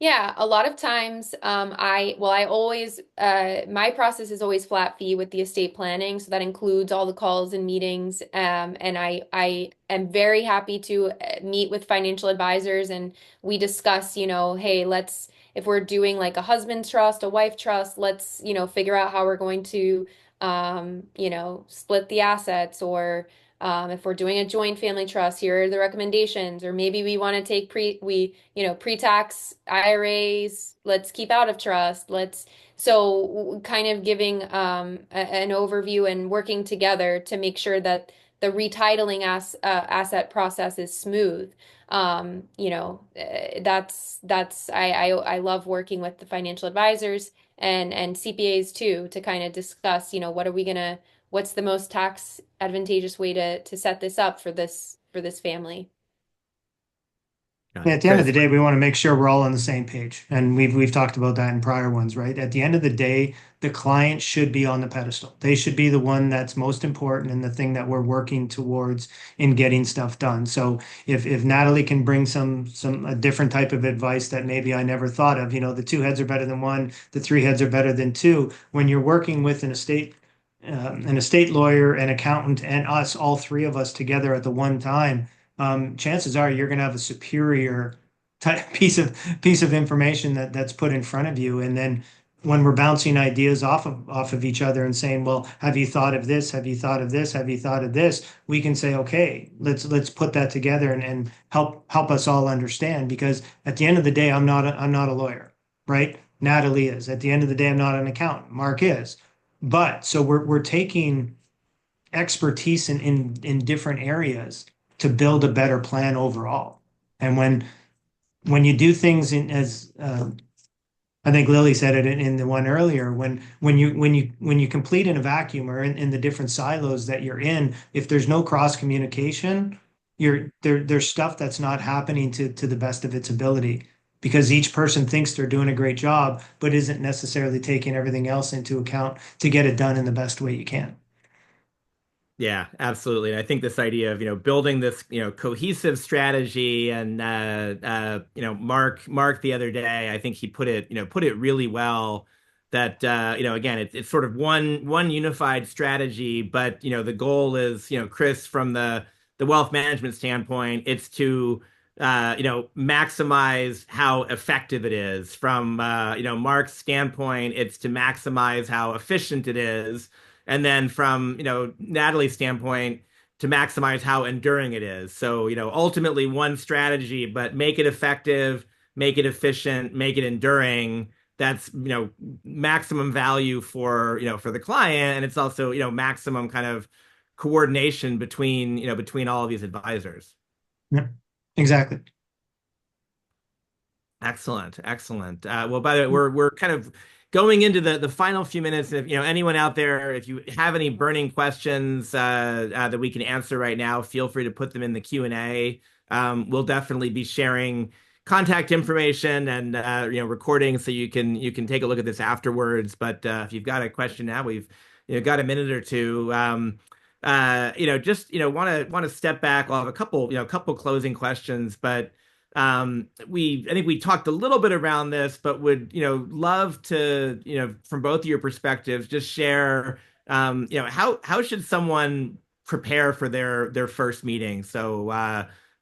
Yeah, a lot of times, I always, my process is always flat fee with the estate planning. So that includes all the calls and meetings. And I am very happy to meet with financial advisors and we discuss, hey, if we're doing like a husband trust, a wife trust, let's, figure out how we're going to, split the assets or, if we're doing a joint family trust, here are the recommendations. Or maybe we want to take pre-tax IRAs, let's keep out of trust. So kind of giving an overview and working together to make sure that the retitling asset process is smooth. I love working with the financial advisors and CPAs too to kind of discuss, what's the most tax advantageous way to set this up for this family. Got Yeah, it. at the end of Chris. the day, we want to make sure we're all on the same page. And we've talked about that in prior ones, right? At the end of the day, the client should be on the pedestal. They should be the one that's most important and the thing that we're working towards in getting stuff done. So if Natalie can bring a different type of advice that maybe I never thought of, the two heads are better than one, the three heads are better than two. When you're working with an estate lawyer, an accountant, and us, all three of us together at the one time, chances are you're going to have a superior piece of information that's put in front of you. And then when we're bouncing ideas off of each other and saying, well, have you thought of this? Have you thought of this? Have you thought of this? We can say, okay, let's put that together and help us all understand. Because at the end of the day, I'm not a lawyer, right? Natalie is. At the end of the day, I'm not an accountant. Mark is. But so we're taking expertise in different areas to build a better plan overall. And when you do things as I think Lily said it in the one earlier, when you complete in a vacuum or in the different silos that you're in, if there's no cross communication, there's stuff that's not happening to the best of its ability because each person thinks they're doing a great job, but isn't necessarily taking everything else into account to get it done in the best way you can. Yeah, absolutely. And I think this idea of, building this, cohesive strategy and, Mark the other day, I think he put it really well. that again, it's sort of one unified strategy, but the goal is, Chris, from the wealth management standpoint, it's to maximize how effective it is. From Mark's standpoint, it's to maximize how efficient it is, and then from Natalie's standpoint, to maximize how enduring it is. So ultimately one strategy, but make it effective, make it efficient, make it enduring. That's maximum value for the client, and it's also maximum kind of coordination between all of these advisors. Yeah, exactly. Excellent, excellent. Well, by the way, we're kind of going into the final few minutes. If anyone out there, if you have any burning questions that we can answer right now, feel free to put them in the Q&A. We'll definitely be sharing contact information and recording, so you can take a look at this afterwards. But if you've got a question now, we've got a minute or two. Just want to step back. I'll have a couple closing questions, but I think we talked a little bit around this, but would love to from both of your perspectives just share how should someone prepare for their first meeting. So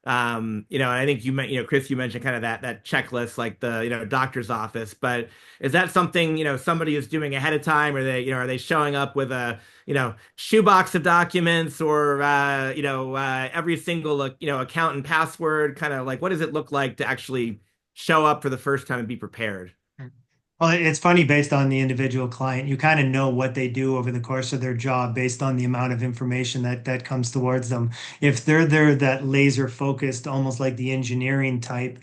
I think Chris, you mentioned kind of that checklist, like the doctor's office, but is that something somebody is doing ahead of time? Or are they showing up with a shoebox of documents, or every single account and password? Kind of like, what does it look like to actually show up for the first time and be prepared? Well, it's funny, based on the individual client, you kind of know what they do over the course of their job based on the amount of information that comes towards them. If they're that laser focused, almost like the engineering type,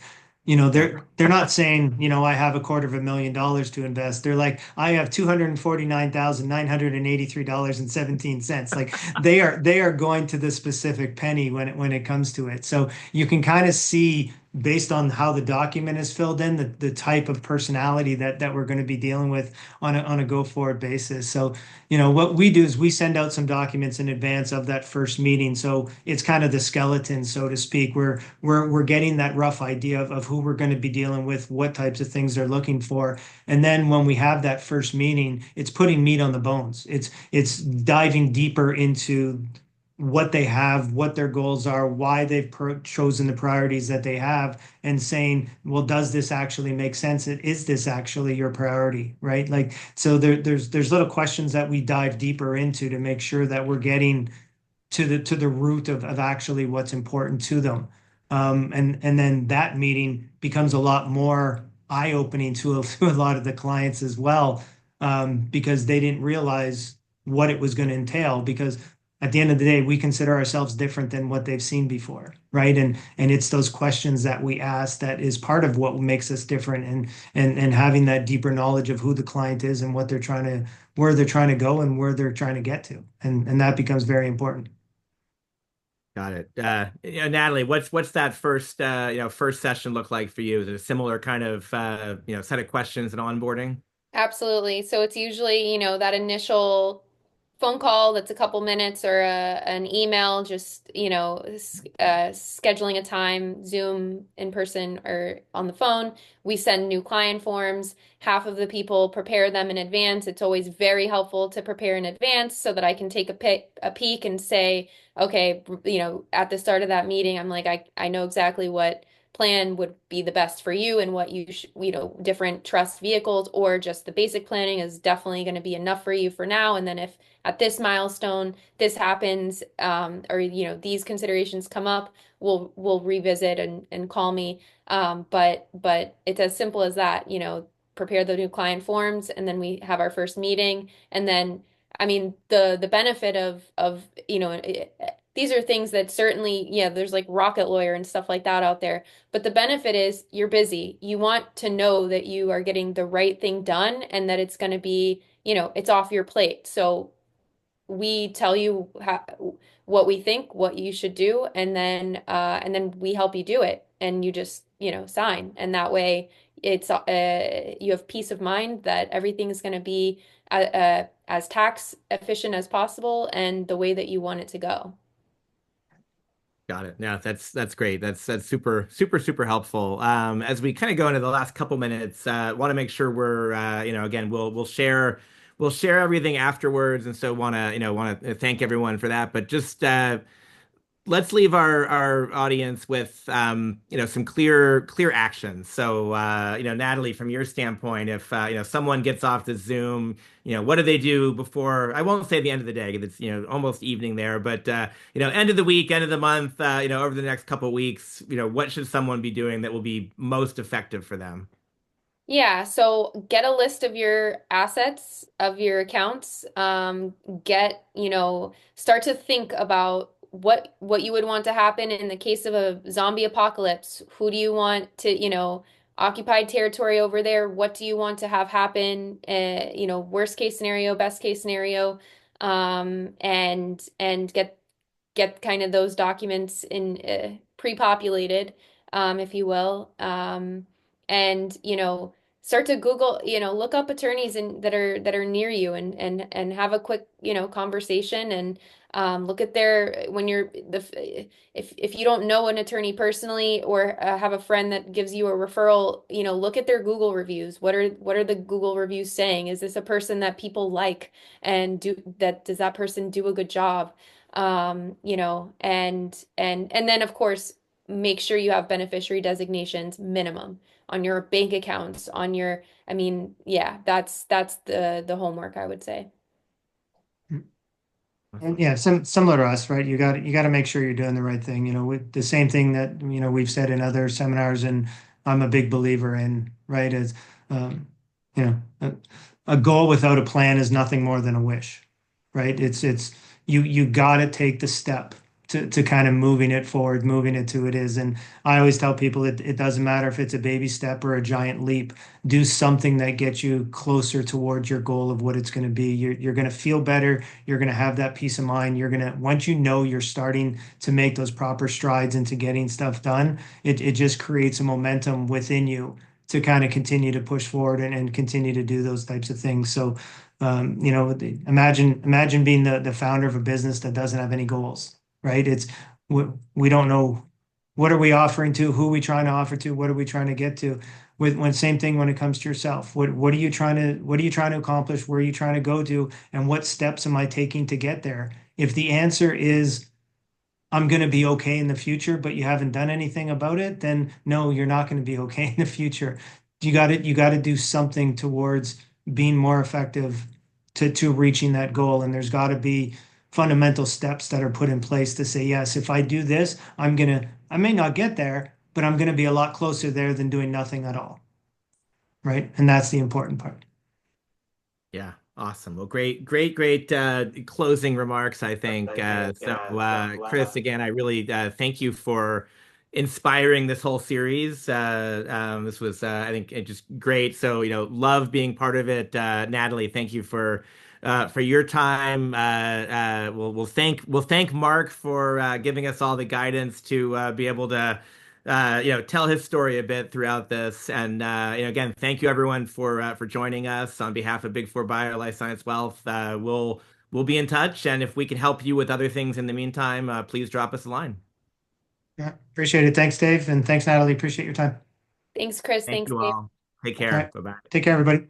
they're not saying, I have $250,000 to invest. They're like, I have $249,983.17. Like they are going to the specific penny when it comes to it. So you can kind of see, based on how the document is filled in, the type of personality that we're going to be dealing with on a go forward basis. So, what we do is we send out some documents in advance of that first meeting. So it's kind of the skeleton, so to speak. We're getting that rough idea of who we're going to be dealing with, what types of things they're looking for. And then when we have that first meeting, it's putting meat on the bones. It's diving deeper into what they have, what their goals are, why they've chosen the priorities that they have, and saying, well, does this actually make sense? Is this actually your priority, right? Like, so there's little questions that we dive deeper into to make sure that we're getting to the root of actually what's important to them. And then that meeting becomes a lot more eye-opening to a lot of the clients as well, because they didn't realize what it was going to entail. Because at the end of the day, we consider ourselves different than what they've seen before, right? And it's those questions that we ask that is part of what makes us different, and having that deeper knowledge of who the client is and where they're trying to go and where they're trying to get to, and that becomes very important. Got it. Natalie, what's that first session look like for you? Is it a similar kind of set of questions and onboarding? Absolutely. So it's usually, that initial phone call that's a couple minutes, or an email, just, scheduling a time, Zoom, in person, or on the phone. We send new client forms. Half of the people prepare them in advance. It's always very helpful to prepare in advance so that I can take a peek and say, okay, at the start of that meeting, I'm like, I know exactly what plan would be the best for you, and what different trust vehicles, or just the basic planning is definitely going to be enough for you for now. And then if at this milestone this happens, or these considerations come up, we'll revisit and call me. But it's as simple as that. Prepare the new client forms, and then we have our first meeting. And then, I mean, the benefit of these are things that certainly, yeah, there's like Rocket Lawyer and stuff like that out there. But the benefit is you're busy. You want to know that you are getting the right thing done, and that it's going to be, it's off your plate. So we tell you what we think, what you should do, and then we help you do it, and you just, sign. And that way it's you have peace of mind that everything is going to be as tax efficient as possible, and the way that you want it to go. Got it. Yeah, that's great. That's super helpful. As we kind of go into the last couple minutes, want to make sure we're again we'll share everything afterwards, and so want to thank everyone for that. But just let's leave our audience with some clear actions. So Natalie, from your standpoint, if someone gets off the Zoom, what do they do before? I won't say the end of the day because it's almost evening there, but end of the week, end of the month, over the next couple of weeks, what should someone be doing that will be most effective for them? Yeah, so get a list of your assets, of your accounts. Start to think about what you would want to happen in the case of a zombie apocalypse. Who do you want to, occupied territory over there? What do you want to have happen? Worst case scenario, best case scenario, and get kind of those documents in pre-populated, if you will. And start to Google, look up attorneys that are near you and have a quick, conversation and look at their when you're the if you don't know an attorney personally or have a friend that gives you a referral, look at their Google reviews. What are the Google reviews saying? Is this a person that people like and does that person do a good job? And then of course make sure you have beneficiary designations minimum on your bank accounts, I mean, yeah, that's the homework I would say. And yeah, similar to us, right? You got to make sure you're doing the right thing. With the same thing that we've said in other seminars, and I'm a big believer in, right? Is um, you know, a goal without a plan is nothing more than a wish, right? It's you got to take the step to kind of moving it forward, moving it to it is. And I always tell people it doesn't matter if it's a baby step or a giant leap. Do something that gets you closer towards your goal of what it's going to be. You're going to feel better. You're going to have that peace of mind. Once you're starting to make those proper strides into getting stuff done, it just creates a momentum within you to kind of continue to push forward and continue to do those types of things. So, imagine being the founder of a business that doesn't have any goals, right? We don't know what are we offering to, who are we trying to offer to, what are we trying to get to. Same thing when it comes to yourself. What are you trying to accomplish? Where are you trying to go to? And what steps am I taking to get there? If the answer is I'm going to be okay in the future, but you haven't done anything about it, then no, you're not going to be okay in the future. You got to do something towards being more effective to reaching that goal. And there's got to be fundamental steps that are put in place to say, yes, if I do this, I may not get there, but I'm going to be a lot closer there than doing nothing at all. Right. And that's the important part. Yeah, awesome. Well, great closing remarks, I think. Chris, again, I really thank you for inspiring this whole series. This was, I think, just great. So, love being part of it. Natalie, thank you for your time. We'll thank Mark for giving us all the guidance to be able to tell his story a bit throughout this. And again, thank you everyone for joining us on behalf of Big Four Bio Life Science Wealth. We'll be in touch, and if we can help you with other things in the meantime, please drop us a line. Yeah, appreciate it. Thanks, Dave, and thanks, Natalie. Appreciate your time. Thanks, Chris. Thank Thanks, you Dave. all. Take All care. right. Bye bye. Take care, everybody.